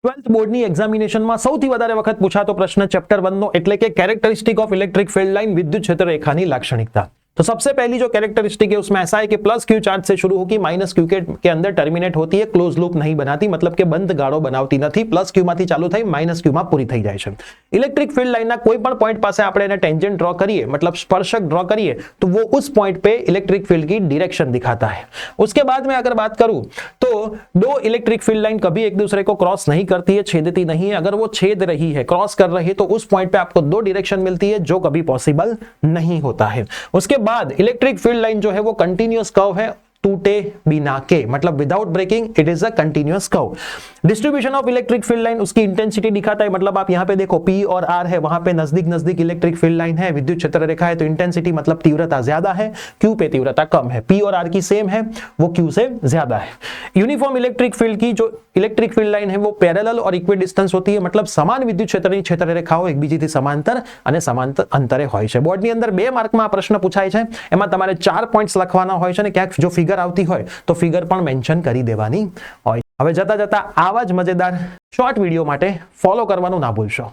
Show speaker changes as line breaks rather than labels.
Twelfth બોર્ડની એક્ઝામિનેશનમાં સૌથી વધારે વખત પૂછાતો પ્રશ્ન ચેપ્ટર 1 નો એટલે કે characteristic of electric field line विद्युत क्षेत्र रेखा की लाक्षणिकता। तो सबसे पहली जो कैरेक्टरिस्टिक है उसमें ऐसा है कि प्लस क्यू चार्ज से शुरू होकर माइनस क्यू के अंदर टर्मिनेट होती है, क्लोज लूप नहीं बनाती, मतलब के बंद गाड़ो बनावती नहीं। प्लस क्यू मांथी चालू થઈ माइनस क्यू में पूरी થઈ જાય છે। इलेक्ट्रिक फील्ड लाइन ना कोई पण पॉइंट पासे આપણે એને टेंजेंट ड्रॉ करिए, मतलब स्पर्शक ड्रॉ करिए, तो वो उस पॉइंट पे इलेक्ट्रिक फील्ड की डायरेक्शन दिखाता है। उसके बाद में अगर बात करूं तो दो इलेक्ट्रिक फील्ड लाइन कभी एक दूसरे को क्रॉस नहीं करती है, छेदती नहीं है। अगर वो छेद रही है, क्रॉस कर रही है, तो उस पॉइंट पे आपको दो डायरेक्शन मिलती है, जो कभी पॉसिबल नहीं होता है। उसके बाद इलेक्ट्रिक फील्ड लाइन जो है वो कंटिन्यूअस कर्व है, टूटे बिना के, मतलब without breaking, it is a continuous curve. Distribution of electric field line उसकी इंटेंसिटी दिखाता है, मतलब आप यहां पे देखो P और R है, वहां पे नजदीक नजदीक इलेक्ट्रिक फील्ड लाइन है, विद्युत क्षेत्र रेखा है, तो इंटेंसिटी मतलब तीव्रता ज्यादा है, Q पे तीव्रता कम है। P और R की सेम है, वो Q से ज्यादा है। यूनिफॉर्म इलेक्ट्रिक फील्ड की जो इलेक्ट्रिक फील्ड लाइन है वो पैरेलल और इक्वी डिस्टेंस होती है, मतलब समान विद्युत क्षेत्रनी क्षेत्र रेखाओ एकबीजीथी समांतर અને समांतर अंतरे હોય છે। બોર્ડની અંદર 2 માર્કમાં આ પ્રશ્ન પૂછાય છે, એમાં તમારે 4 પોઈન્ટ્સ લખવાના હોય છે અને ક્યાંક જો ફિગર આવતી હોય તો ફિગર પણ મેન્શન કરી દેવાની હોય। હવે જતા જતા આવા જ મજેદાર શોર્ટ વિડિયો માટે ફોલો કરવાનું ના ભૂલશો।